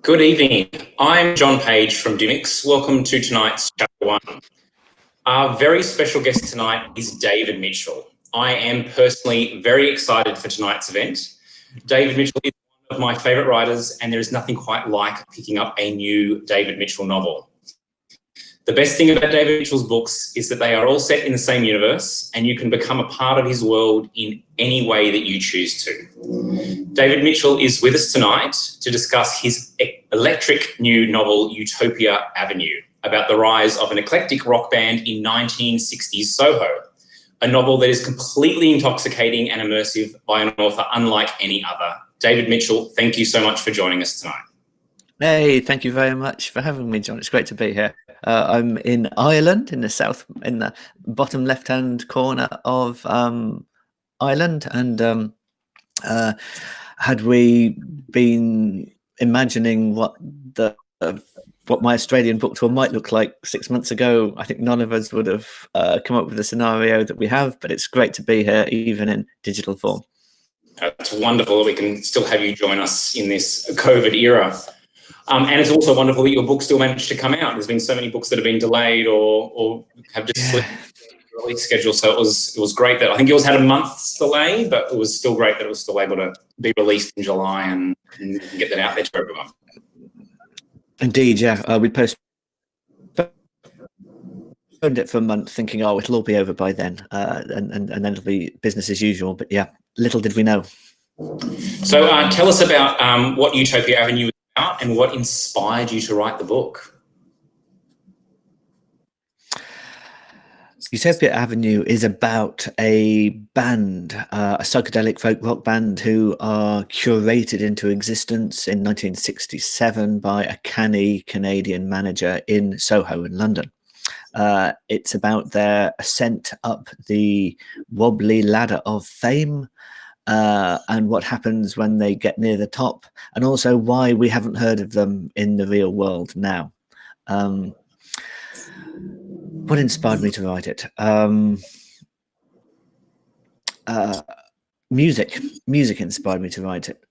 Good evening. I'm John Page from Dymocks. Welcome to tonight's Chapter 1. Our very special guest tonight is David Mitchell. I am personally very excited for tonight's event. David Mitchell is one of my favourite writers, and there is nothing quite like picking up a new David Mitchell novel. The best thing about David Mitchell's books is that they are all set in the same universe, and you can become a part of his world in any way that you choose to. David Mitchell is with us tonight to discuss his electric new novel, Utopia Avenue, about the rise of an eclectic rock band in 1960s Soho, a novel that is completely intoxicating and immersive by an author unlike any other. David Mitchell, thank you so much for joining us tonight. Hey, thank you very much for having me, John. It's great to be here. I'm in Ireland, in the bottom left-hand corner of Ireland, and had we been imagining what my Australian book tour might look like 6 months ago, I think none of us would have come up with the scenario that we have. But it's great to be here, even in digital form. It's wonderful that we can still have you join us in this COVID era. And it's also wonderful that your book still managed to come out. There's been so many books that have been delayed or have just slipped the release schedule. So it was great that I think yours had a month's delay, but it was still great that it was still able to be released in July and get that out there to everyone. Indeed, yeah. We postponed it for a month, thinking, oh, it'll all be over by then, and then it'll be business as usual. But yeah, little did we know. So tell us about what Utopia Avenue is about and what inspired you to write the book. Utopia Avenue is about a band, a psychedelic folk rock band, who are curated into existence in 1967 by a canny Canadian manager in Soho in London. It's about their ascent up the wobbly ladder of fame, and what happens when they get near the top, and also why we haven't heard of them in the real world now. What inspired me to write it? Music inspired me to write it.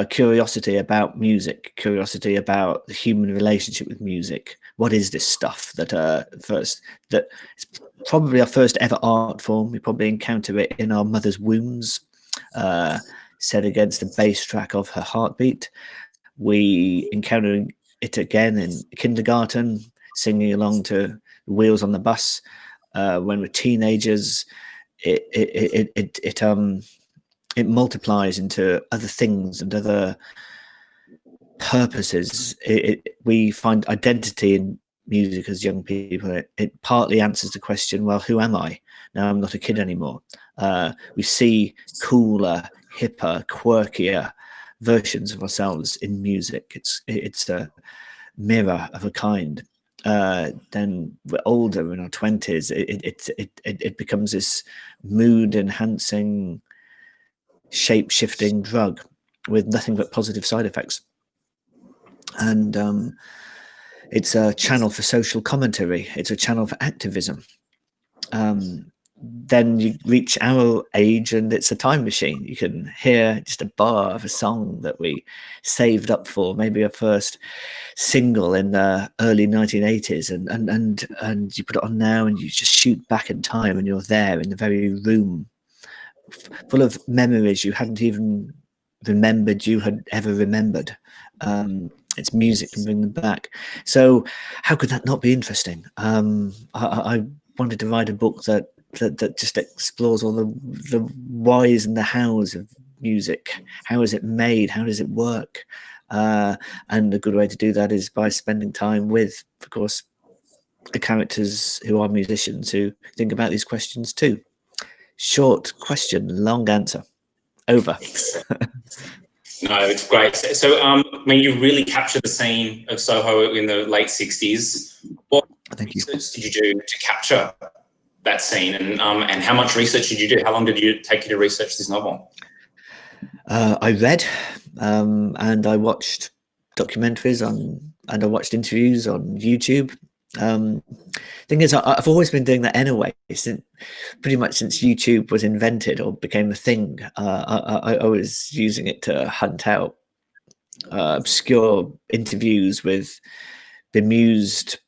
Curiosity about music, curiosity about the human relationship with music. What is this stuff that it's probably our first ever art form? We probably encounter it in our mother's wombs, set against the bass track of her heartbeat. We encounter it again in kindergarten, singing along to Wheels on the Bus. When we're teenagers, it multiplies into other things and other purposes. We find identity in music as young people. It partly answers the question, well, who am I? Now I'm not a kid anymore. We see cooler, hipper, quirkier versions of ourselves in music. It's a mirror of a kind. Then we're older, in our 20s. It becomes this mood-enhancing, shape-shifting drug with nothing but positive side effects. And it's a channel for social commentary. It's a channel for activism. Then you reach our age and it's a time machine. You can hear just a bar of a song that we saved up for, maybe a first single in the early 1980s, and you put it on now and you just shoot back in time and you're there in the very room full of memories you hadn't even remembered you had ever remembered. It's music can bring them back. So how could that not be interesting? I wanted to write a book that just explores all the whys and the hows of music. How is it made? How does it work? And a good way to do that is by spending time with, of course, the characters who are musicians who think about these questions too. Short question, long answer. Over. No, it's great. So, I mean, you really captured the scene of Soho in the late 60s. What research did you do to capture that scene, and how much research did you do? How long did it take you to research this novel? I read, and I watched documentaries and I watched interviews on YouTube. Thing is, I've always been doing that anyway, pretty much since YouTube was invented or became a thing. I was using it to hunt out obscure interviews with bemused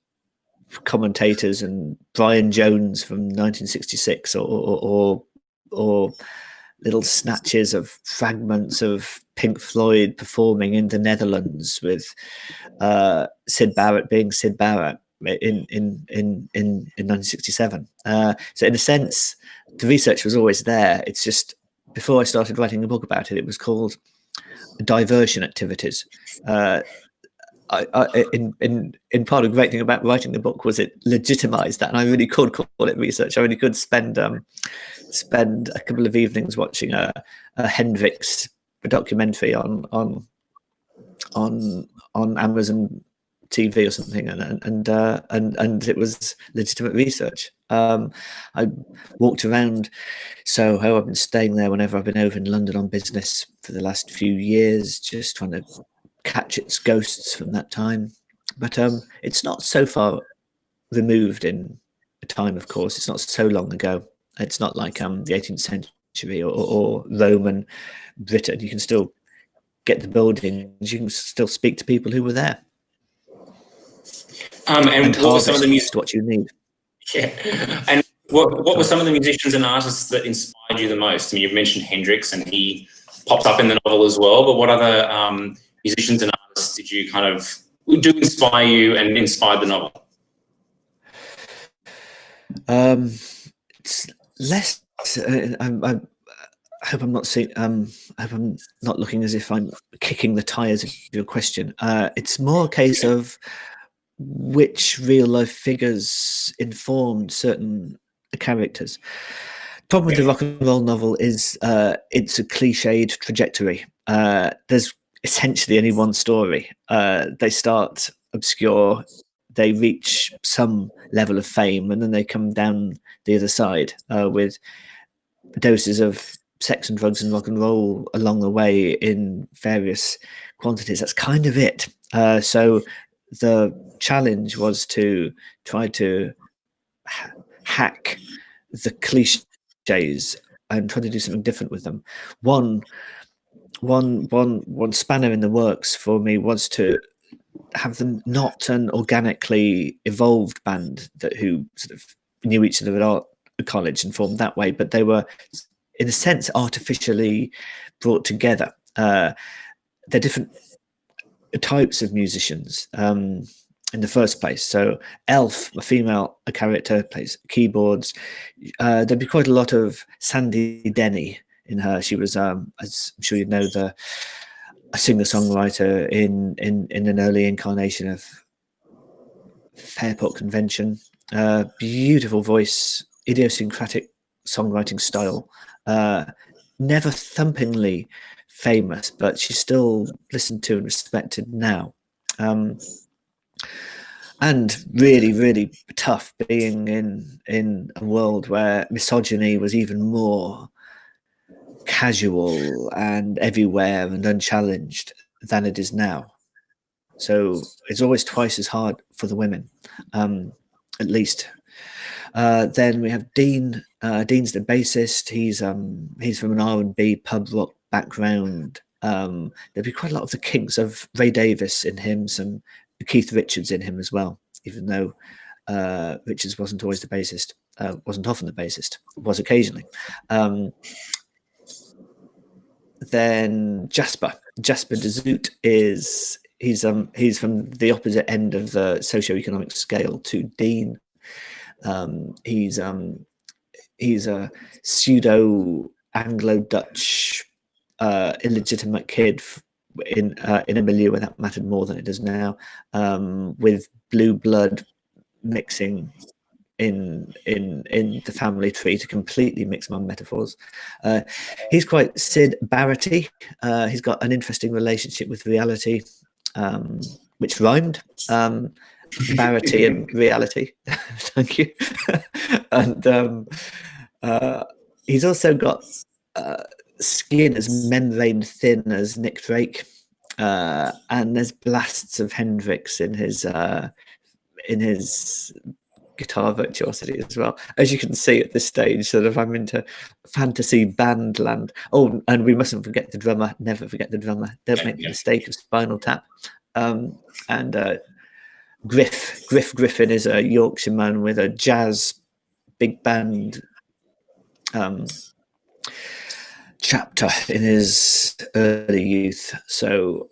commentators and Brian Jones from 1966, or little snatches of fragments of Pink Floyd performing in the Netherlands with Syd Barrett being Syd Barrett in 1967. So in a sense, the research was always there. It's just before I started writing a book about it, it was called diversion activities. In part, a great thing about writing the book was it legitimized that, and I really could call it research. I really could spend a couple of evenings watching a Hendrix documentary on Amazon TV or something, and it was legitimate research. I walked around Soho. I've been staying there whenever I've been over in London on business for the last few years, just trying to catch its ghosts from that time. But it's not so far removed in time, of course. It's not so long ago. It's not like the 18th century or Roman Britain. You can still get the buildings. You can still speak to people who were there. And what were some of the what you need? Yeah. And what were some of the musicians and artists that inspired you the most? I mean, you've mentioned Hendrix, and he pops up in the novel as well. But what other musicians and artists did you kind of do inspire you and inspired the novel? It's less. I hope I'm not seeing. I hope I'm not looking as if I'm kicking the tires of your question. It's more a case of which real life figures informed certain characters. Problem with the rock and roll novel is it's a cliched trajectory. There's essentially only one story. They start obscure, they reach some level of fame, and then they come down the other side with doses of sex and drugs and rock and roll along the way in various quantities. That's kind of it. So the challenge was to try to hack the cliches and try to do something different with them. One spanner in the works for me was to have them not an organically evolved band who sort of knew each other at art college and formed that way, but they were, in a sense, artificially brought together. They're different types of musicians in the first place. So Elf, a female character, plays keyboards. There'd be quite a lot of Sandy Denny in her. She was, as I'm sure you know, a singer-songwriter in an early incarnation of Fairport Convention. Beautiful voice, idiosyncratic songwriting style. Never thumpingly famous, but she's still listened to and respected now. And really, really tough being in a world where misogyny was even more casual and everywhere and unchallenged than it is now. So it's always twice as hard for the women, at least. Then we have Dean. Dean's the bassist. He's from an R&B pub rock background. There'd be quite a lot of the kinks of Ray Davies in him, some Keith Richards in him as well, even though Richards wasn't always the bassist, wasn't often the bassist, was occasionally. Then Jasper de Zoot he's from the opposite end of the socioeconomic scale to Dean. He's a pseudo Anglo-Dutch illegitimate kid in a milieu where that mattered more than it does now, with blue blood mixing in the family tree to completely mix my metaphors. He's quite Syd Barrett-y. He's got an interesting relationship with reality, which rhymed. Barrett-y and reality. Thank you. And he's also got skin as membrane thin as Nick Drake, and there's blasts of Hendrix in his guitar virtuosity as well. As you can see at this stage, sort of I'm into fantasy band land. Oh, and we mustn't forget the drummer. Never forget the drummer. Don't make the mistake of Spinal Tap. And Griff Griffin is a Yorkshire man with a jazz big band chapter in his early youth. So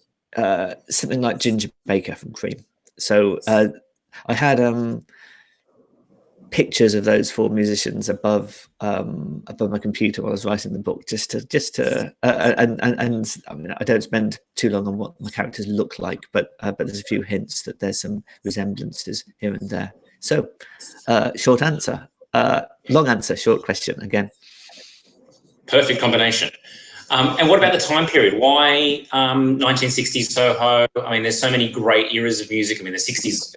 something like Ginger Baker from Cream. So I had pictures of those four musicians above my computer while I was writing the book, just to and I mean, I don't spend too long on what my characters look like, but there's a few hints that there's some resemblances here and there. So short answer, long answer, short question again. Perfect combination. And what about the time period? Why 1960s Soho? I mean, there's so many great eras of music. I mean, the 60s is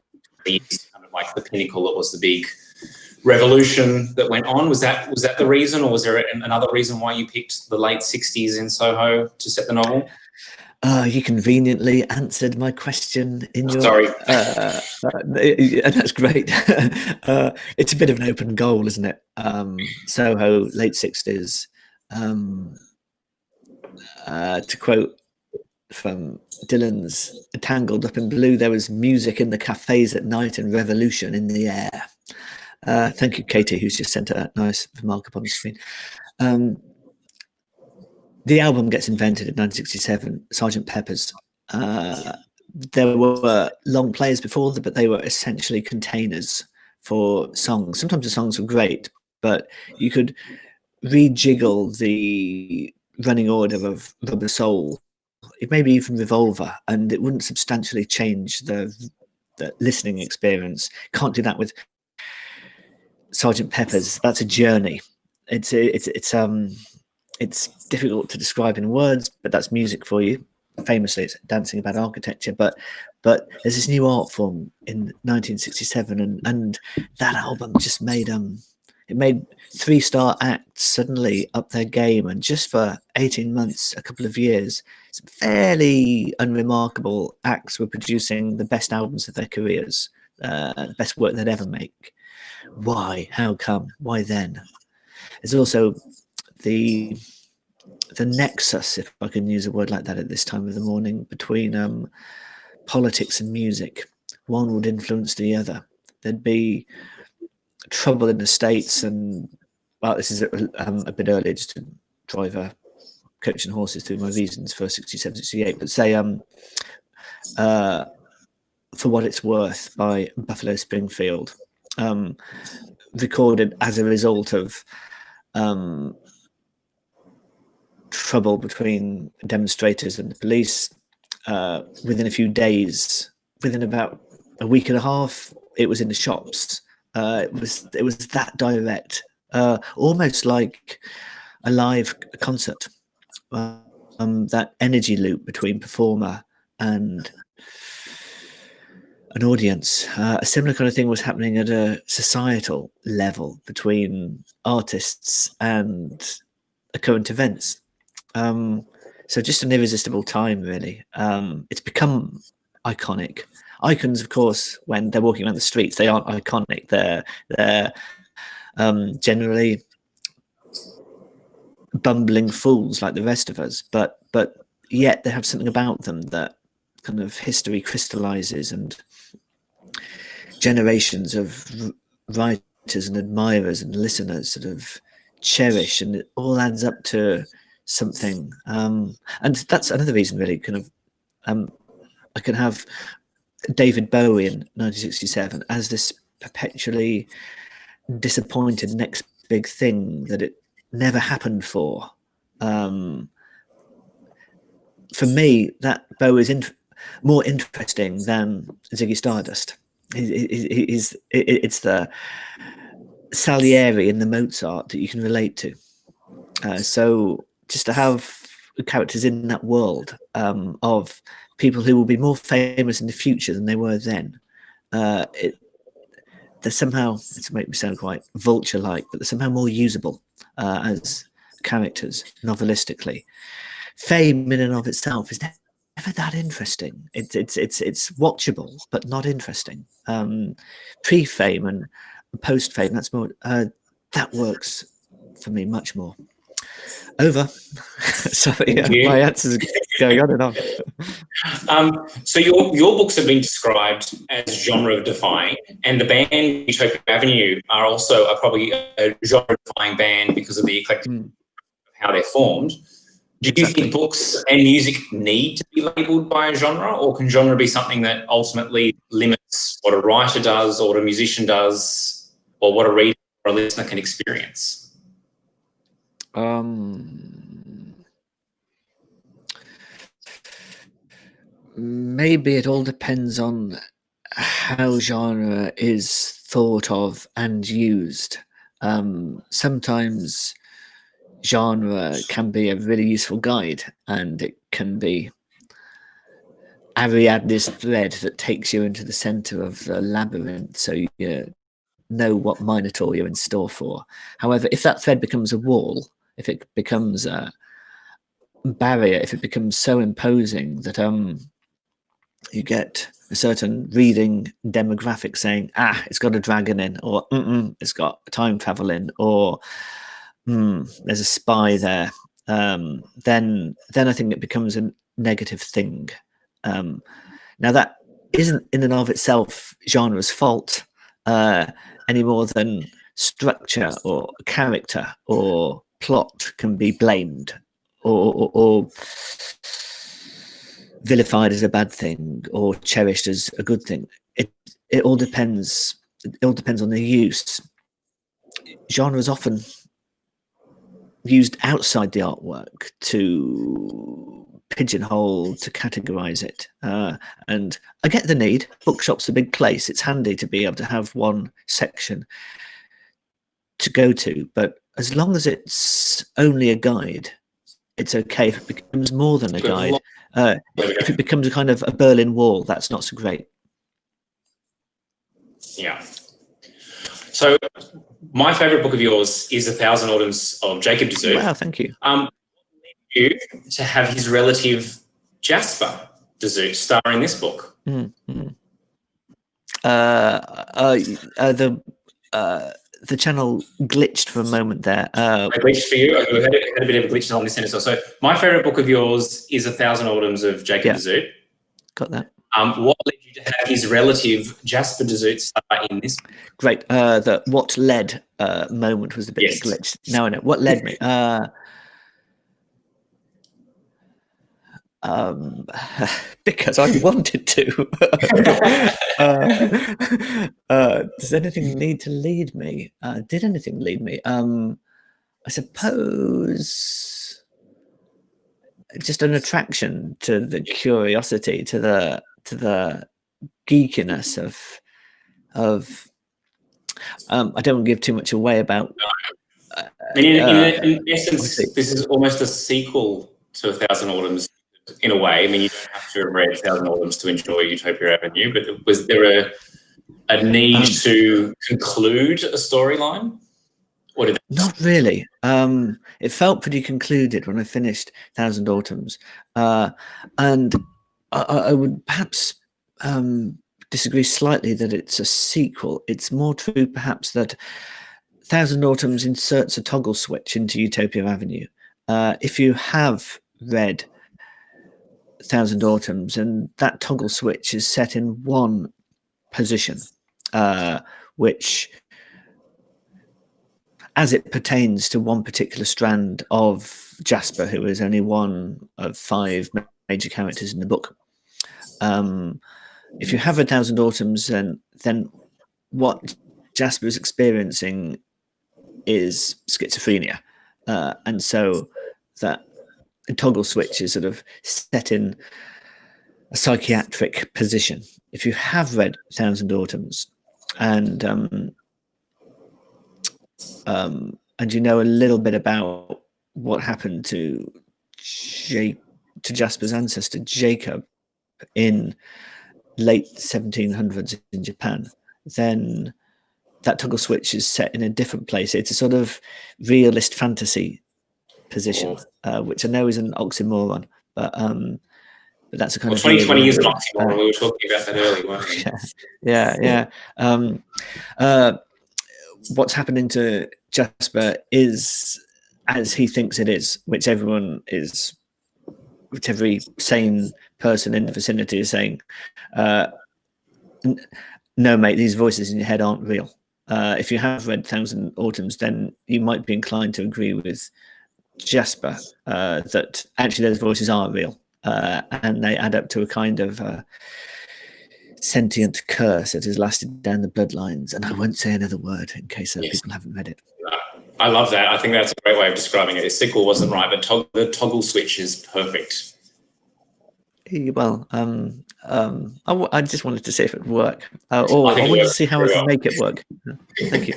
kind of like the pinnacle. It was the big revolution that went on. Was that the reason, or was there another reason why you picked the late 60s in Soho to set the novel? You conveniently answered my question in your. Sorry. And that's great. It's a bit of an open goal, isn't it? Soho, late 60s. To quote from Dylan's Tangled Up in Blue, there was music in the cafes at night and revolution in the air. Thank you, Katie, who's just sent a nice remark up on the screen. The album gets invented in 1967, Sgt. Pepper's. There were long players before them, but they were essentially containers for songs. Sometimes the songs were great, but you could rejiggle the running order of Rubber Soul, maybe even Revolver, and it wouldn't substantially change the listening experience. Can't do that with Sgt. Pepper's. That's a journey. It's difficult to describe in words, but that's music for you. Famously, it's dancing about architecture. But there's this new art form in 1967, and that album just made it made 3-star acts suddenly up their game, and just for 18 months, a couple of years, some fairly unremarkable acts were producing the best albums of their careers, the best work they'd ever make. Why? How come? Why then? There's also the nexus, if I can use a word like that at this time of the morning, between politics and music. One would influence the other. There'd be trouble in the States, and well, this is a bit early just to drive a coach and horses through my reasons for 67, 68, but say For What It's Worth by Buffalo Springfield, recorded as a result of trouble between demonstrators and the police. Within a few days, within about a week and a half, it was in the shops. It was that direct, almost like a live concert. That energy loop between performer and an audience. A similar kind of thing was happening at a societal level between artists and current events. So just an irresistible time, really. It's become iconic. Icons, of course, when they're walking around the streets, they aren't iconic. They're generally bumbling fools like the rest of us, but yet they have something about them that kind of history crystallizes, and generations of writers and admirers and listeners sort of cherish, and it all adds up to something. And that's another reason, really, kind of I can have David Bowie in 1967 as this perpetually disappointed next big thing that it never happened for. For me, that Bowie is more interesting than Ziggy Stardust. It's the Salieri and the Mozart that you can relate to. So just to have characters in that world of people who will be more famous in the future than they were then, they're somehow, it's make me sound quite vulture-like, but they're somehow more usable as characters novelistically. Fame in and of itself is never that interesting. It's watchable, but not interesting. Pre-fame and post-fame, that's more that works for me much more. Over. Sorry, my answers going on and on. So your books have been described as genre defying, and the band Utopia Avenue are probably a genre defying band because of the eclectic of how they're formed. Do you think books and music need to be labelled by a genre, or can genre be something that ultimately limits what a writer does, or what a musician does, or what a reader or a listener can experience? Maybe it all depends on how genre is thought of and used. Sometimes genre can be a really useful guide, and it can be Ariadne's thread that takes you into the center of the labyrinth, so you know what Minotaur you're in store for. However, if that thread becomes a wall, if it becomes a barrier, if it becomes so imposing that you get a certain reading demographic saying, it's got a dragon in, or it's got time travel in, or there's a spy there, then I think it becomes a negative thing. Now, that isn't in and of itself genre's fault any more than structure or character or plot can be blamed or vilified as a bad thing or cherished as a good thing. It all depends. It all depends on the use. Genre is often used outside the artwork to pigeonhole, to categorize it. And I get the need. Bookshop's a big place. It's handy to be able to have one section to go to. But as long as it's only a guide, it's okay. If it becomes more than a guide, if it becomes a kind of a Berlin Wall, that's not so great. Yeah. So my favourite book of yours is 1,000 Autumns of Jacob de Zoet. Wow, thank you. What led you to have his relative Jasper de Zoet star in this book? The channel glitched for a moment there. I glitched for you. I had a bit of a glitch on this end as well. So my favourite book of yours is 1,000 Autumns of Jacob de Zoet. Got that. What led you to have his relative Jasper de Zoet star in this? Great. The what led moment was a bit glitched. Now I know. What led me? Because I wanted to. Does anything need to lead me? Did anything lead me? I suppose just an attraction to the curiosity, to the geekiness of. I don't want to give too much away about. In essence, this is almost a sequel to 1,000 Autumns. In a way, I mean, you don't have to have read 1,000 Autumns to enjoy Utopia Avenue, but was there a need to conclude a storyline? Or did not really. It felt pretty concluded when I finished 1,000 Autumns. And I would perhaps disagree slightly that it's a sequel. It's more true, perhaps, that 1,000 Autumns inserts a toggle switch into Utopia Avenue. If you have read 1,000 Autumns, and that toggle switch is set in one position, which, as it pertains to one particular strand of Jasper, who is only one of 5 major characters in the book. If you have 1,000 Autumns, then what Jasper is experiencing is schizophrenia, and so that toggle switch is sort of set in a psychiatric position. If you have read 1,000 Autumns and you know a little bit about what happened to Jasper's ancestor Jacob in late 1700s in Japan, then that toggle switch is set in a different place. It's a sort of realist fantasy position, which I know is an oxymoron, but but that's a kind of 2020 is an real oxymoron. We were talking about that earlier, weren't we? yeah. What's happening to Jasper is as he thinks it is, which every sane person in the vicinity is saying, no, mate, these voices in your head aren't real. If you have read Thousand Autumns, then you might be inclined to agree with Jasper that actually those voices are real, and they add up to a kind of sentient curse that has lasted down the bloodlines. And I won't say another word in case people haven't read it. I love that. I think that's a great way of describing it. The sequel wasn't right, but the toggle switch is perfect. Well, I just wanted to see if it would work, or I wanted to see how I could make it work. Thank you.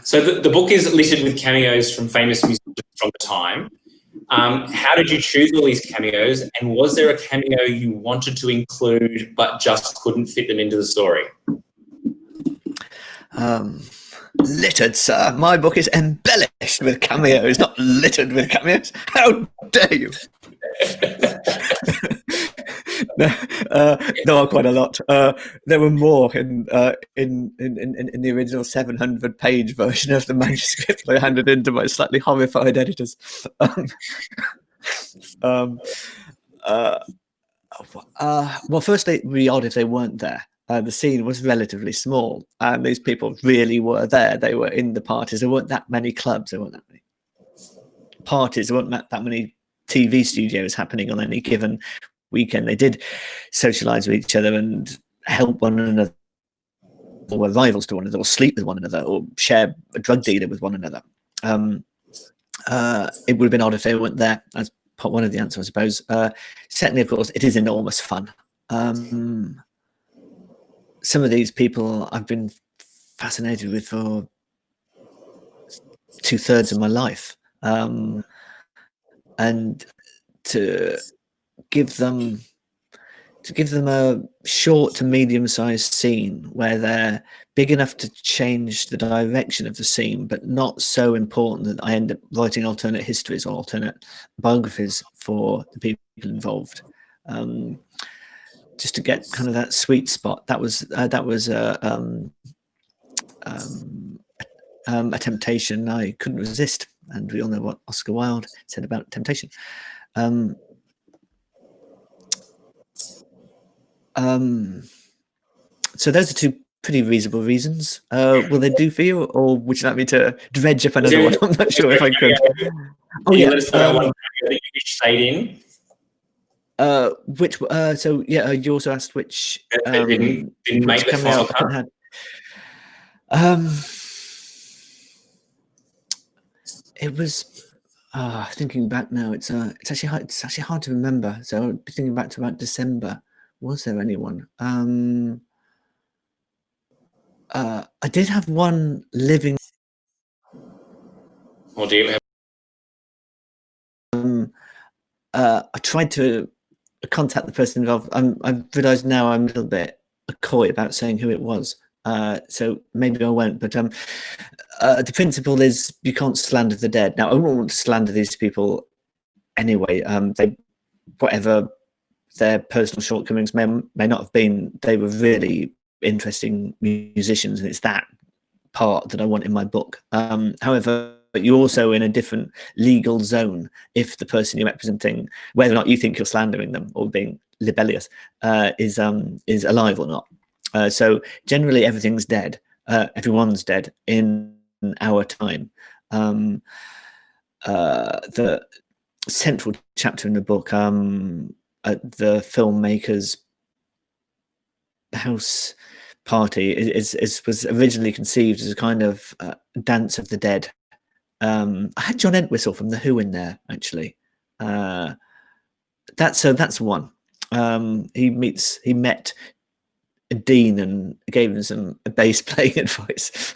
So the book is littered with cameos from famous musicians from the time. How did you choose all these cameos, and was there a cameo you wanted to include but just couldn't fit them into the story? Littered, sir. My book is embellished with cameos, not littered with cameos. How dare you? There are quite a lot. There were more in the original 700-page version of the manuscript I handed in to my slightly horrified editors. Well, firstly, it would be odd if they weren't there. The scene was relatively small, and these people really were there. They were in the parties. There weren't that many clubs. There weren't that many parties. There weren't that many TV studios happening on any given weekend. They did socialize with each other and help one another, or were rivals to one another, or sleep with one another, or share a drug dealer with one another. It would have been odd if they weren't there. That's one of the answers, I suppose. Secondly, of course, it is enormous fun. Some of these people I've been fascinated with for 2/3 of my life, and to give them a short to medium-sized scene where they're big enough to change the direction of the scene, but not so important that I end up writing alternate histories or alternate biographies for the people involved. Just to get kind of that sweet spot. That was a temptation I couldn't resist, and we all know what Oscar Wilde said about temptation. So those are two pretty reasonable reasons. Will they do for you, or would you like me to dredge up another one? I'm not sure if I could. Oh yeah, let us know one that you stayed in. Which so yeah, you also asked which didn't make the final cut. It was thinking back now. It's actually hard to remember. So I'll be thinking back to about December. Was there anyone? I did have one living. Or do you have? I tried to contact the person involved. I've realised now I'm a little bit coy about saying who it was. So maybe I won't. But the principle is you can't slander the dead. Now I wouldn't want to slander these people anyway. They, whatever their personal shortcomings may not have been, they were really interesting musicians, and it's that part that I want in my book. However, but you're also in a different legal zone if the person you're representing, whether or not you think you're slandering them or being libellous, is alive or not. So generally everything's dead. Everyone's dead in our time. The central chapter in the book, at the filmmaker's house party, was originally conceived as a kind of dance of the dead. I had John Entwistle from The Who in there, actually. That's one. He met Dean and gave him some bass playing advice.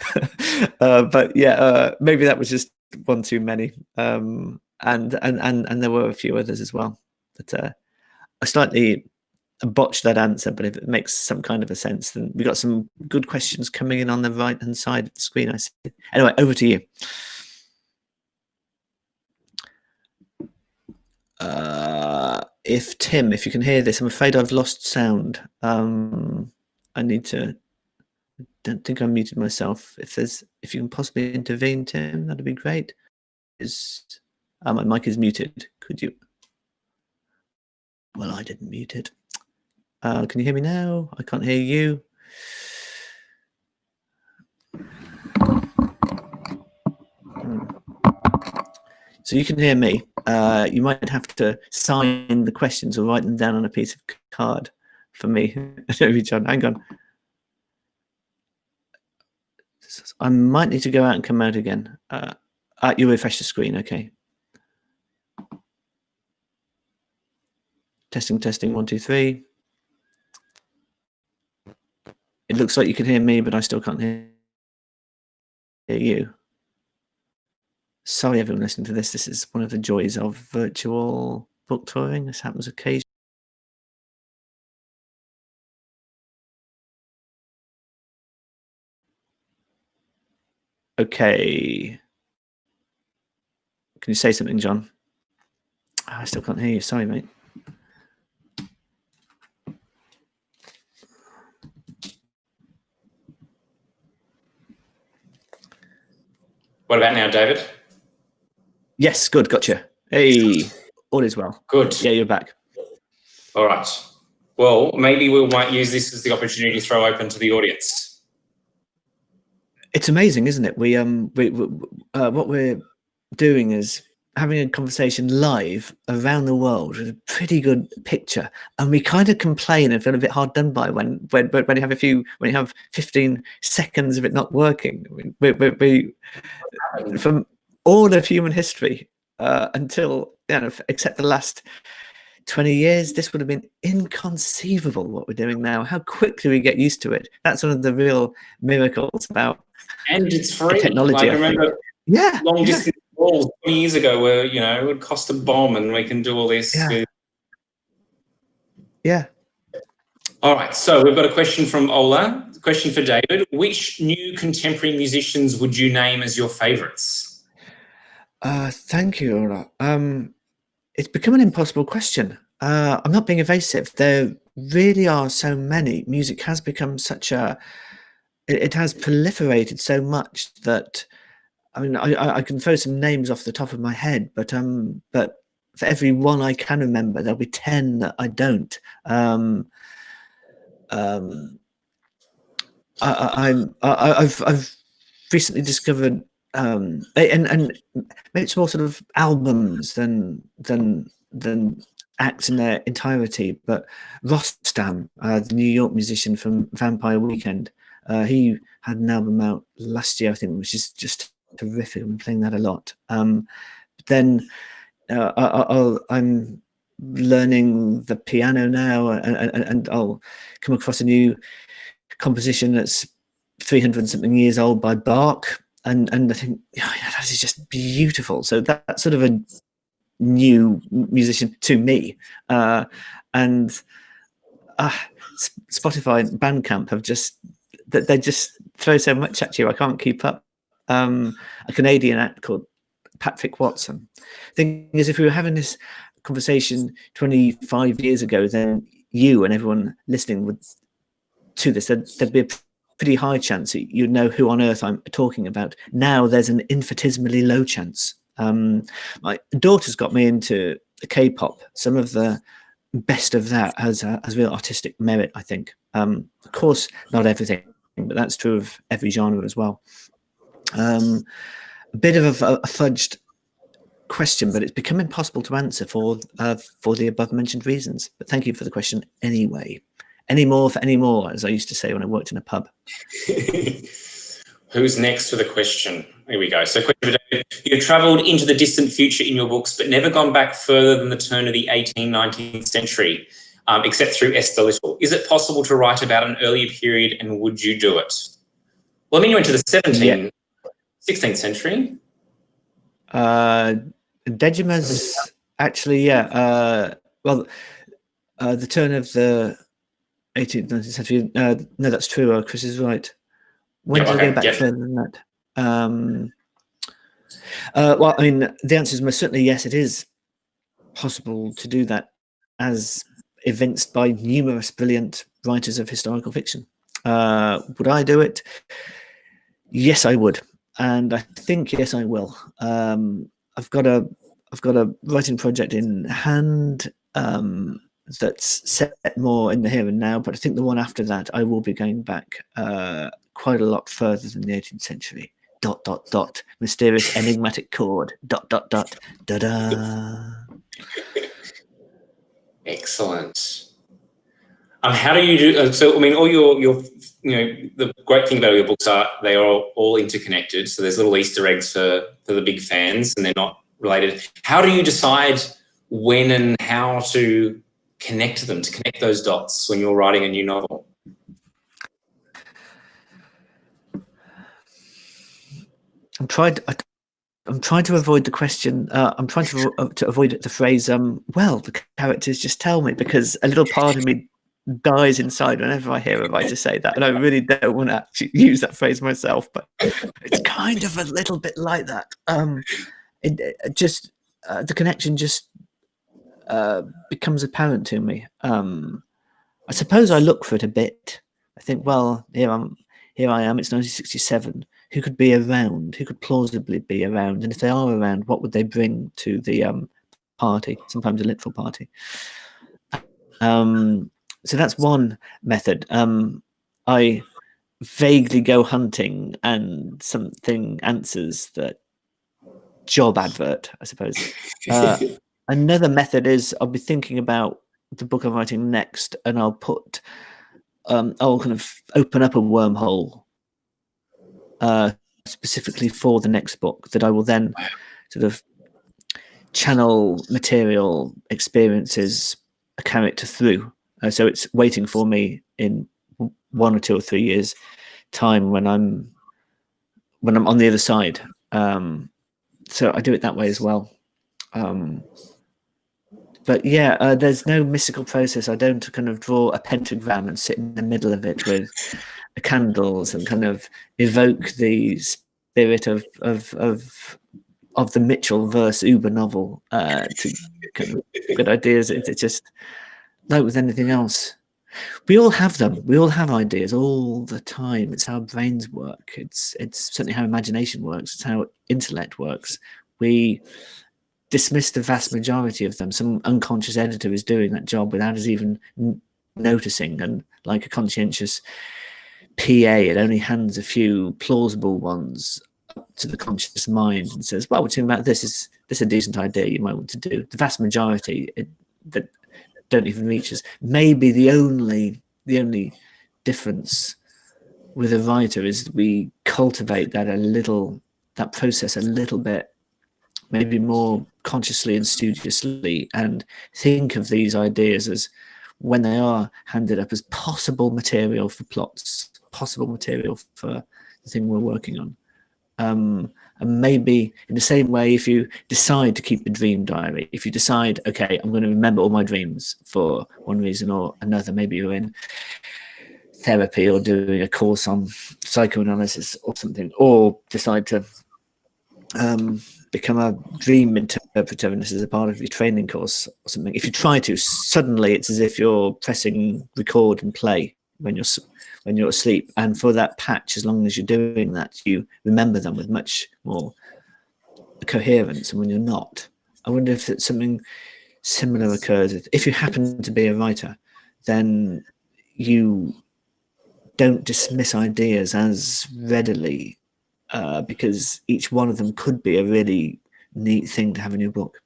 But yeah, maybe that was just one too many. And there were a few others as well. But I slightly botched that answer, but if it makes some kind of a sense, then we got some good questions coming in on the right-hand side of the screen, I see. Anyway, over to you. if you can hear this, I'm afraid I've lost sound. I need to. Don't think I muted myself. If you can possibly intervene, Tim, that'd be great. My mic is muted. Could you? Well, I didn't mute it. Can you hear me now? I can't hear you. So you can hear me. You might have to sign the questions or write them down on a piece of card for me. John, hang on. I might need to go out and come out again. You refresh the screen, okay. Testing, 1, 2, 3. It looks like you can hear me, but I still can't hear you. Sorry, everyone listening to this. This is one of the joys of virtual book touring. This happens occasionally. Okay. Can you say something, John? I still can't hear you. Sorry, mate. What about now, David? Yes, good. Gotcha. Hey, all is well. Good. Yeah, you're back. All right. Well, maybe we might use this as the opportunity to throw open to the audience. It's amazing, isn't it? What we're doing is having a conversation live around the world with a pretty good picture, and we kind of complain and feel a bit hard done by when you have 15 seconds of it not working. We from all of human history until except the last 20 years, this would have been inconceivable what we're doing now. How quickly we get used to it. That's one of the real miracles about and it's free. Technology. I remember long distance calls 20 years ago where, it would cost a bomb and we can do all this. Yeah. All right. So we've got a question from Ola. Question for David. Which new contemporary musicians would you name as your favourites? Thank you, Ola. It's become an impossible question. I'm not being evasive. There really are so many. Music has become such a... It has proliferated so much that, I mean, I can throw some names off the top of my head, but for every one I can remember, there'll be 10 that I don't. I've recently discovered, and it's more sort of albums than acts in their entirety. But Rostam, the New York musician from Vampire Weekend, he had an album out last year, I think, which is just terrific. I'm playing that a lot. Then I'm learning the piano now, and I'll come across a new composition that's 300 something years old by Bach, and I think that is just beautiful. So that's sort of a new musician to me, and Spotify and Bandcamp have they just throw so much at you. I can't keep up. A Canadian act called Patrick Watson. Thing is, if we were having this conversation 25 years ago, then you and everyone listening to this, there'd be a pretty high chance that you'd know who on earth I'm talking about. Now there's an infinitesimally low chance. My daughter's got me into K-pop. Some of the best of that has real artistic merit, I think. Of course, not everything, but that's true of every genre as well. A bit of a fudged question, but it's become impossible to answer for the above mentioned reasons. But thank you for the question anyway. Any more for any more, as I used to say when I worked in a pub. Who's next for the question? Here we go. So, you've travelled into the distant future in your books, but never gone back further than the turn of the 18th, 19th century, except through Esther Little. Is it possible to write about an earlier period, and would you do it? Well, I mean, you went to the 16th century. Dejima's actually, the turn of the 18th, 19th century. No, that's true. Chris is right. When did I go back further than that? Well, I mean, the answer is most certainly yes, it is possible to do that as evinced by numerous brilliant writers of historical fiction. Would I do it? Yes, I would, and I think yes, I will. I've got a writing project in hand that's set more in the here and now, but I think the one after that, I will be going back quite a lot further than the 18th century. ... Mysterious enigmatic chord. ... Da-da. Excellent. How do you do? So, I mean, all your, the great thing about your books are they are all interconnected. So there's little Easter eggs for the big fans, and they're not related. How do you decide when and how to connect them, to connect those dots when you're writing a new novel? I'm trying to avoid the question. I'm trying to avoid the phrase, well, the characters just tell me, because a little part of me dies inside whenever I hear a writer say that. And I really don't want to actually use that phrase myself, but it's kind of a little bit like that. The connection just becomes apparent to me. I suppose I look for it a bit. I think, well, here I am, it's 1967. Who could be around? Who could plausibly be around? And if they are around, what would they bring to the party? Sometimes a literal party. So that's one method. I vaguely go hunting, and something answers the job advert, I suppose. Another method is I'll be thinking about the book I'm writing next, and I'll put I'll kind of open up a wormhole specifically for the next book that I will then sort of channel material experiences a character through. So it's waiting for me in 1 or 2 or 3 years time when I'm on the other side. So I do it that way as well. But yeah, there's no mystical process. I don't kind of draw a pentagram and sit in the middle of it with candles and kind of evoke the spirit of the Mitchell verse Uber novel to kind of get ideas. It's just like with anything else. We all have them. We all have ideas all the time. It's how brains work. It's certainly how imagination works. It's how intellect works. We dismiss the vast majority of them. Some unconscious editor is doing that job without us even noticing, and like a conscientious PA, it only hands a few plausible ones up to the conscious mind and says, well, we're talking about this. Is this a decent idea you might want to do? The vast majority that don't even reach us. Maybe the only difference with a writer is we cultivate that process a little bit, maybe more consciously and studiously, and think of these ideas as, when they are handed up, as possible material for plots, possible material for the thing we're working on. And maybe in the same way, if you decide to keep a dream diary, if you decide, okay, I'm going to remember all my dreams for one reason or another, maybe you're in therapy or doing a course on psychoanalysis or something, or decide to become a dream interpreter, and this is a part of your training course or something. If you try to, suddenly it's as if you're pressing record and play when you're asleep, and for that patch, as long as you're doing that, you remember them with much more coherence. And when you're not, I wonder if it's something similar occurs. If you happen to be a writer, then you don't dismiss ideas as readily, because each one of them could be a really neat thing to have in your book.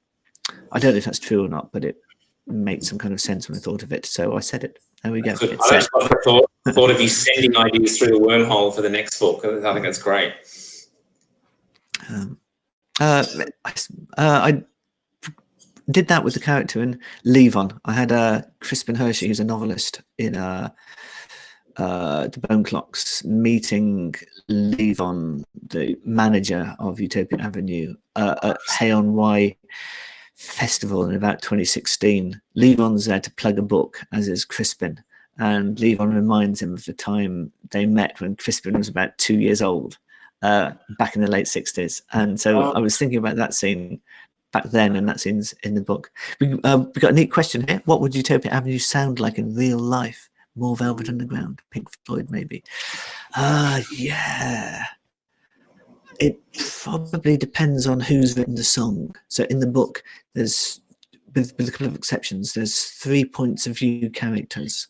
I don't know if that's true or not, but it made some kind of sense when I thought of it, so I said it. There we go. I thought of you sending ideas through the wormhole for the next book. I think that's great. I did that with the character in Levon. I had Crispin Hershey, who's a novelist, in the Bone Clocks, meeting Levon, the manager of Utopia Avenue, at Hay-on-Wye festival in about 2016. Levon's there to plug a book, as is Crispin, and Levon reminds him of the time they met when Crispin was about 2 years old, back in the late 60s. And so I was thinking about that scene back then, and that's in the book. We got a neat question here. What would Utopia Avenue sound like in real life? More Velvet Underground, Pink Floyd, maybe. Yeah. It probably depends on who's written the song. So in the book, there's, with a couple of exceptions, there's 3 points of view characters,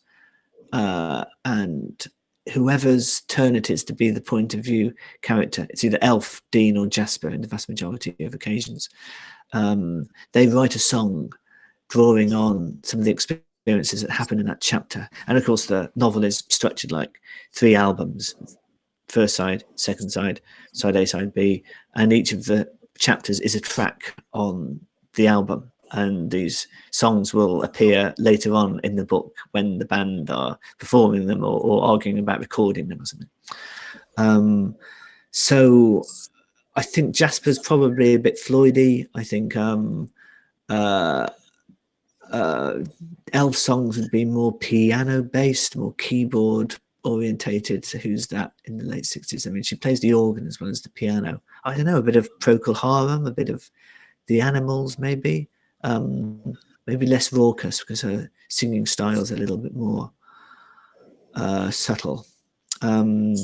and whoever's turn it is to be the point of view character, it's either Elf, Dean, or Jasper in the vast majority of occasions. They write a song drawing on some of the experiences that happen in that chapter. And of course, the novel is structured like 3 albums: first side, second side, side A, side B, and each of the chapters is a track on the album. And these songs will appear later on in the book when the band are performing them or arguing about recording them or something. So I think Jasper's probably a bit Floydy. I think Elf songs would be more piano based, more keyboard orientated. So who's that in the late 60s? I mean, she plays the organ as well as the piano. I don't know, a bit of Procol Harum, a bit of the Animals, maybe. Maybe less raucous because her singing style is a little bit more subtle. And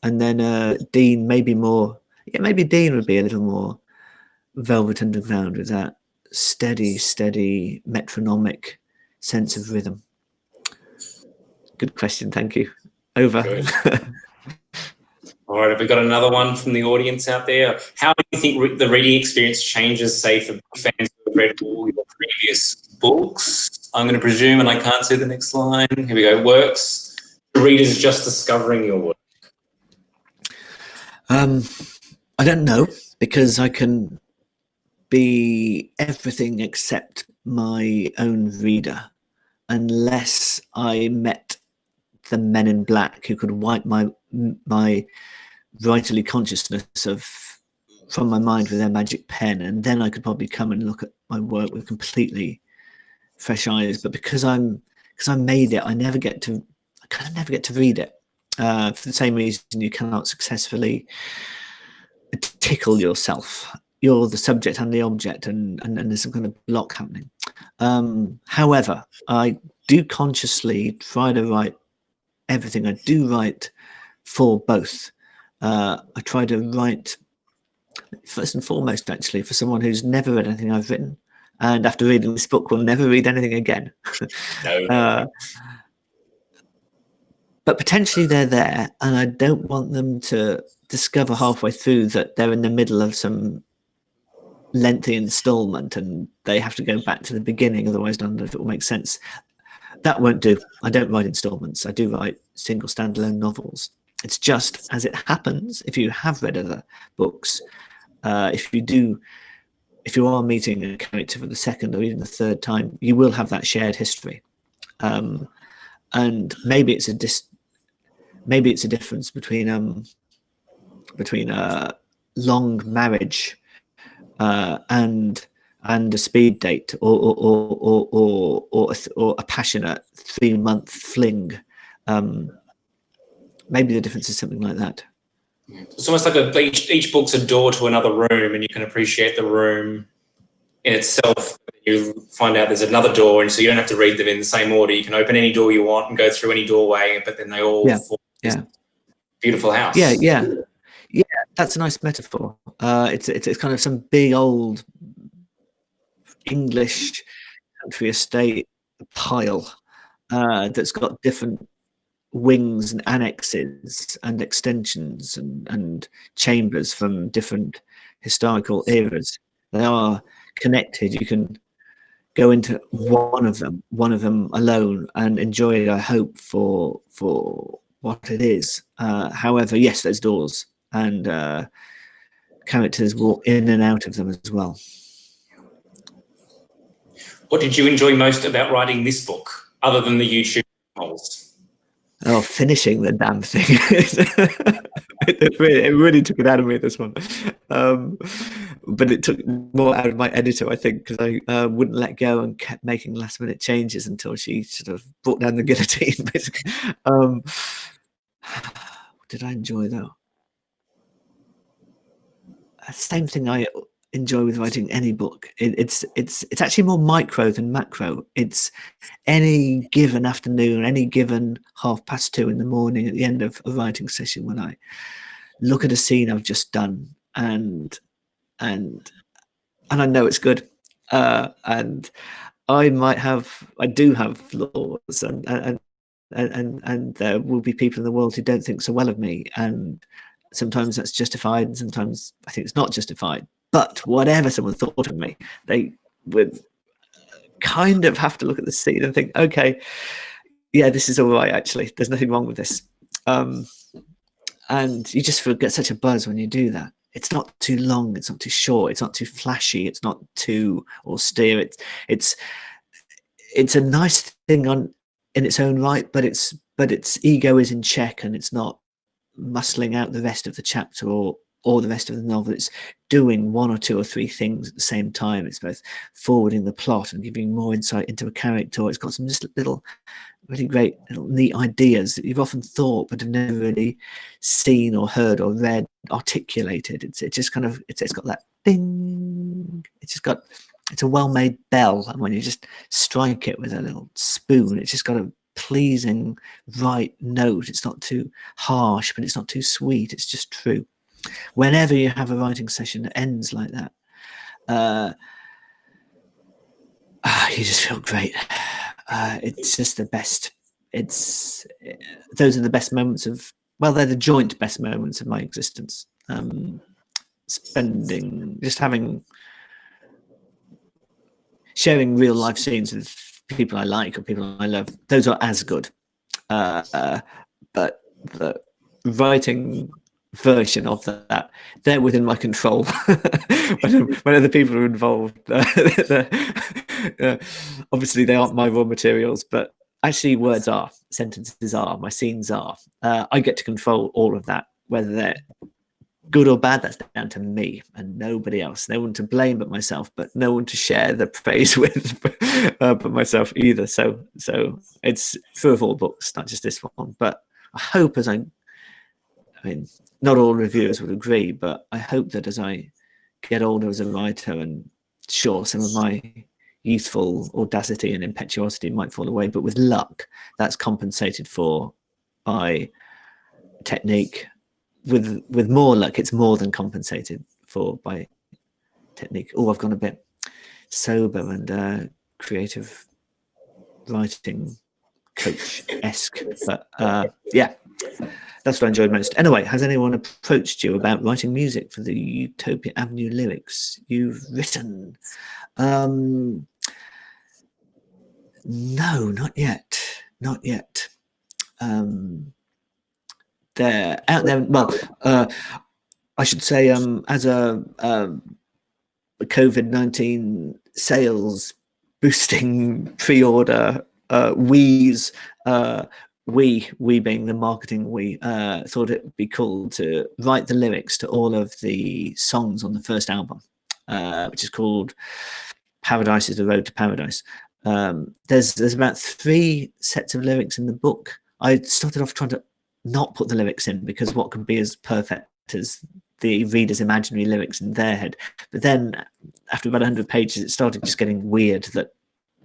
then Dean, maybe more. Yeah, maybe Dean would be a little more Velvet Underground with that steady metronomic sense of rhythm. Good question, thank you. Over. Good. All right, have we got another one from the audience out there? How do you think the reading experience changes, say, for fans who have read all your previous books? I'm going to presume, and I can't see the next line. Here we go. Works. The reader's just discovering your work. I don't know, because I can be everything except my own reader, unless I met the men in black who could wipe my writerly consciousness from my mind with their magic pen, and then I could probably come and look at my work with completely fresh eyes. But because I made it, I kind of never get to read it, for the same reason you cannot successfully tickle yourself. You're the subject and the object, and there's some kind of block happening. However, I do consciously try to write everything. I do write for both. I try to write, first and foremost, actually, for someone who's never read anything I've written, and after reading this book will never read anything again. No. But potentially they're there, and I don't want them to discover halfway through that they're in the middle of some lengthy installment and they have to go back to the beginning, otherwise none of it will make sense. That won't do. I don't write installments. I do write single standalone novels. It's just as it happens, if you have read other books, if you are meeting a character for the second or even the third time, you will have that shared history. And maybe it's a difference between long marriage and a speed date, or a passionate 3-month fling. Maybe the difference is something like that. It's almost like each book's a door to another room, and you can appreciate the room in itself. You find out there's another door, and so you don't have to read them in the same order. You can open any door you want and go through any doorway, but then they all form this beautiful house. Yeah. That's a nice metaphor. It's kind of some big old English country estate pile that's got different wings and annexes and extensions and chambers from different historical eras. They are connected. You can go into one of them alone and enjoy it, I hope, for what it is. However, yes, there's doors, and characters walk in and out of them as well. What did you enjoy most about writing this book, other than the YouTube channels? Oh, finishing the damn thing. It really took it out of me, this one. But it took more out of my editor, I think, because I wouldn't let go and kept making last minute changes until she sort of brought down the guillotine, basically. What did I enjoy, though? Same thing enjoy with writing any book. It's actually more micro than macro. It's any given afternoon, any given 2:30 in the morning at the end of a writing session, when I look at a scene I've just done, and I know it's good, and I do have flaws, and there will be people in the world who don't think so well of me, and sometimes that's justified, and sometimes I think it's not justified. But whatever someone thought of me, they would kind of have to look at the scene and think, okay, yeah, this is all right, actually. There's nothing wrong with this. And you just get such a buzz when you do that. It's not too long, it's not too short, it's not too flashy, it's not too austere. It's a nice thing in its own right, but its ego is in check, and it's not muscling out the rest of the chapter or the rest of the novel. It's doing one or two or three things at the same time. It's both forwarding the plot and giving more insight into a character. It's got some just little, really great, little neat ideas that you've often thought but have never really seen or heard or read articulated. It's got that ding. It's a well-made bell, and when you just strike it with a little spoon, it's just got a pleasing right note. It's not too harsh, but it's not too sweet. It's just true. Whenever you have a writing session that ends like that, you just feel great. It's just the best. Those are the best moments they're the joint best moments of my existence. Sharing real life scenes with people I like or people I love, those are as good. But the writing version of that, they're within my control. when other people are involved, obviously they aren't my raw materials, but actually words are, sentences are, my scenes are. I get to control all of that, whether they're good or bad. That's down to me and nobody else. No one to blame but myself, but no one to share the praise with but myself either. So it's true of all books, not just this one. But I hope not all reviewers would agree, but I hope that as I get older as a writer, and sure, some of my youthful audacity and impetuosity might fall away, but with luck, that's compensated for by technique. With more luck, it's more than compensated for by technique. Oh, I've gone a bit sober and creative writing coach-esque, but yeah, that's what I enjoyed most. Anyway, has anyone approached you about writing music for the Utopia Avenue lyrics you've written? No, not yet. They're out there. Well, I should say, as a COVID-19 sales boosting pre-order wheeze, we being the marketing we, thought it would be cool to write the lyrics to all of the songs on the first album, which is called Paradise is the Road to Paradise. There's about 3 sets of lyrics in the book. I started off trying to not put the lyrics in, because what could be as perfect as the reader's imaginary lyrics in their head. But then after about 100 pages, it started just getting weird that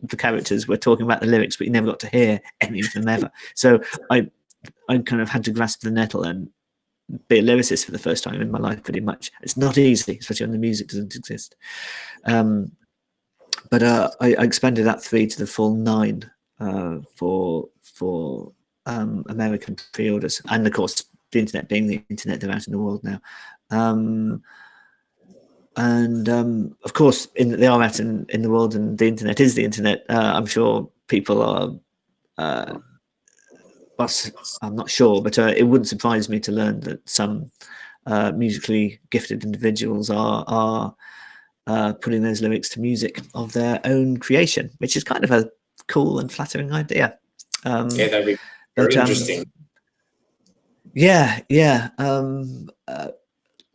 the characters were talking about the lyrics, but you never got to hear any of them ever. So I kind of had to grasp the nettle and be a lyricist for the first time in my life, pretty much. It's not easy, especially when the music doesn't exist. But I expanded that 3 to the full 9 for American pre-orders, and of course the internet being the internet, they're out in the world now. Of course they are out in the world, and the internet is the internet. I'm sure people are I'm not sure, but it wouldn't surprise me to learn that some musically gifted individuals are putting those lyrics to music of their own creation, which is kind of a cool and flattering idea. Yeah, that'd be very interesting. Yeah.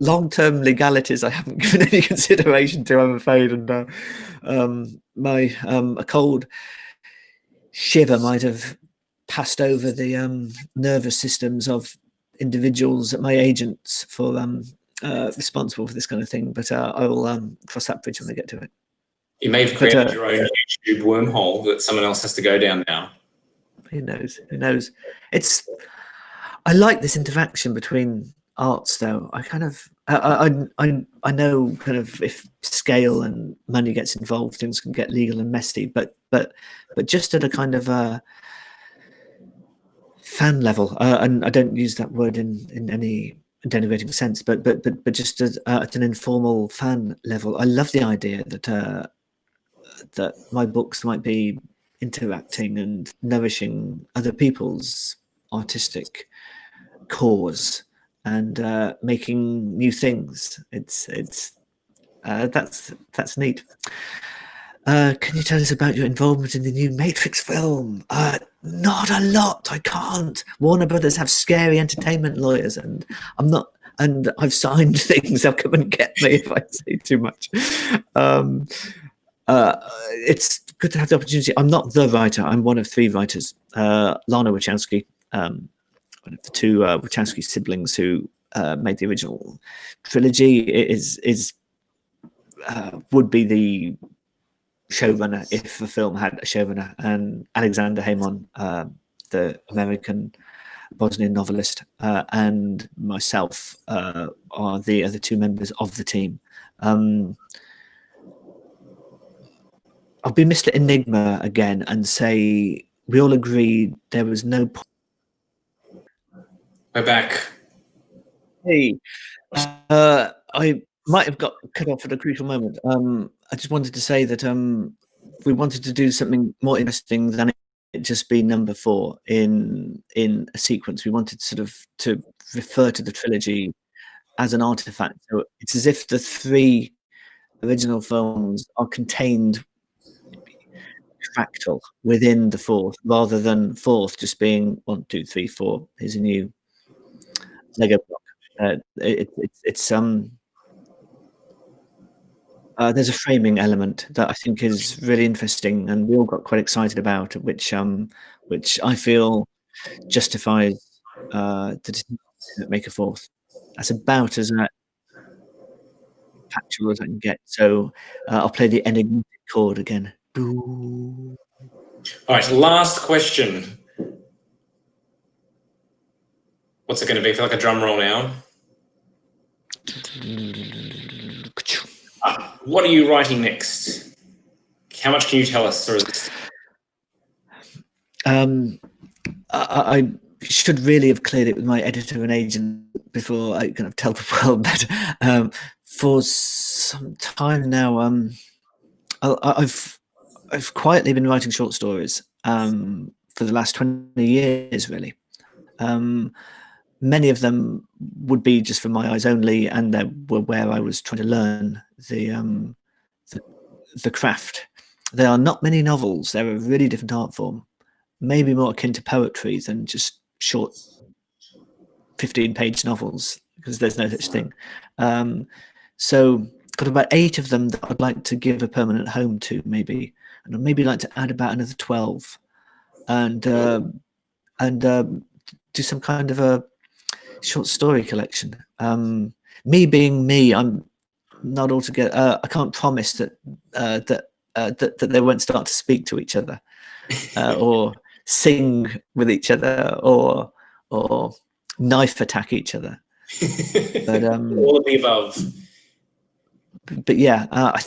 Long-term legalities I haven't given any consideration to, I'm afraid, and a cold shiver might have passed over the nervous systems of individuals at my agents for responsible for this kind of thing, but I will cross that bridge when we get to it. You may have created your own YouTube wormhole that someone else has to go down now. Who knows? Who knows? I like this interaction between arts, though. I kind of I know kind of if scale and money gets involved, things can get legal and messy. But just at a kind of fan level, and I don't use that word in any denigrating sense, but just at an informal fan level, I love the idea that that my books might be interacting and nourishing other people's artistic cause and making new things. That's neat. Can you tell us about your involvement in the new Matrix film? Not a lot. I can't. Warner Brothers have scary entertainment lawyers, and I'm not. And I've signed things. They'll come and get me if I say too much. It's good to have the opportunity. I'm not the writer. I'm one of 3 writers. Lana Wachowski, one of the 2 Wachowski siblings who made the original trilogy, would be the showrunner if the film had a showrunner, and Alexander Haymon, the American Bosnian novelist, and myself are the other 2 members of the team. I'll be Mr. Enigma again and say we all agreed there was no point. We're back. Hey, I might have got cut off at a crucial moment. I just wanted to say that we wanted to do something more interesting than it just be number 4 in a sequence. We wanted sort of to refer to the trilogy as an artifact. So it's as if the 3 original films are contained fractal within the 4th, rather than 4th just being 1, 2, 3, 4. Here's a new Lego block. There's a framing element that I think is really interesting, and we all got quite excited about, which I feel justifies the decision to make a 4th. That's about as factual as I can get. So I'll play the enigmatic chord again. All right, last question. What's it going to be? I feel like a drum roll now. What are you writing next? How much can you tell us? I should really have cleared it with my editor and agent before I kind of tell the world, but for some time now, I've quietly been writing short stories for the last 20 years, really. Many of them would be just for my eyes only, and they were where I was trying to learn the craft. There are not many novels. They're a really different art form, maybe more akin to poetry than just short 15-page novels, because there's no such thing. So got about 8 of them that I'd like to give a permanent home to, maybe, and I'd maybe like to add about another 12, and do some kind of a short story collection. Me being me, I'm not altogether. I can't promise that that they won't start to speak to each other, or sing with each other, or knife attack each other. But all of the above. But yeah, I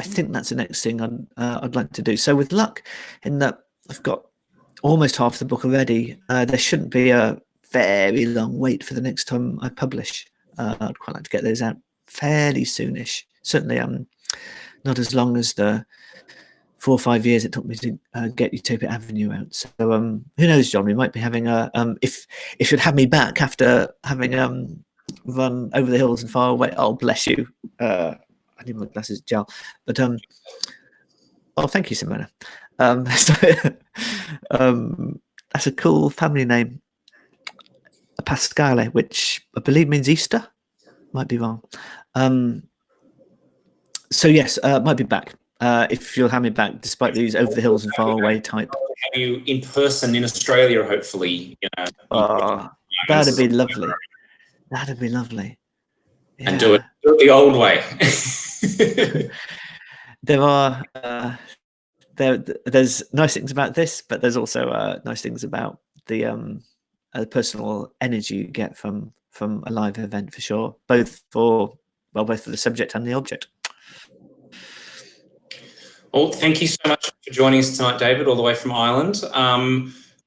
think that's the next thing I'd like to do. So with luck, in that I've got almost half the book already, there shouldn't be a very long wait for the next time I publish. I'd quite like to get those out fairly soonish. Certainly, not as long as the 4 or 5 years it took me to get Utopia Avenue out. So who knows, John? We might be having a if you'd have me back after having run over the hills and far away. Oh, bless you. I need my glasses, gel. But oh, thank you, Simona. That's a cool family name, Pascale, which I believe means Easter. Might be wrong. So yes, might be back. If you'll have me back, despite these over the hills and far away type. Have you in person in Australia, hopefully? Oh, that'd be lovely. That'd be lovely. and do it the old way. There are there's nice things about this, but there's also nice things about the personal energy you get from a live event, for sure, both for the subject and the object. Well, thank you so much for joining us tonight, David, all the way from Ireland.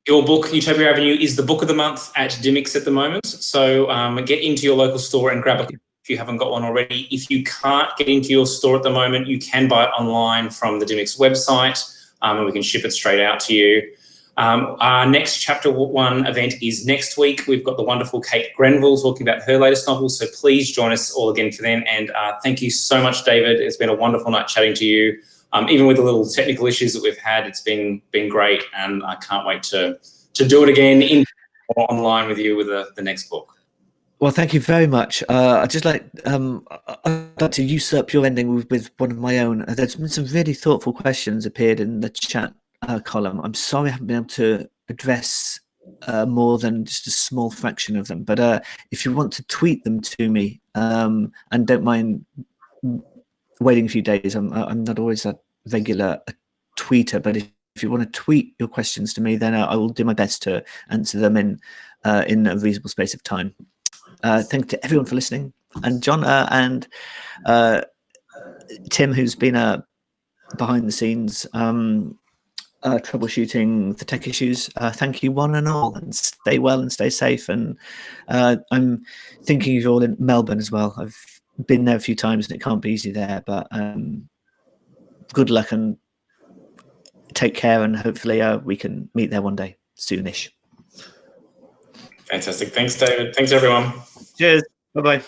Your book, Utopia Avenue, is the book of the month at Dymocks at the moment. So get into your local store and grab a copy if you haven't got one already. If you can't get into your store at the moment, you can buy it online from the Dymocks website, and we can ship it straight out to you. Our next Chapter 1 event is next week. We've got the wonderful Kate Grenville talking about her latest novel, so please join us all again for then. And thank you so much, David. It's been a wonderful night chatting to you. Even with the little technical issues that we've had, it's been great, and I can't wait to do it again online with you with the next book. Well, thank you very much. I'd just like I'd like to usurp your ending with one of my own. There's been some really thoughtful questions appeared in the chat column. I'm sorry I haven't been able to address more than just a small fraction of them. But if you want to tweet them to me, and don't mind waiting a few days, I'm not always a regular tweeter, but if you want to tweet your questions to me, then I will do my best to answer them in a reasonable space of time. Thank you to everyone for listening, and John and Tim, who's been behind the scenes troubleshooting the tech issues. Thank you one and all, and stay well and stay safe. And I'm thinking of you all in Melbourne as well. I've been there a few times and it can't be easy there, but good luck and take care, and hopefully we can meet there one day soonish. Fantastic. Thanks, David. Thanks, everyone. Cheers. Bye-bye.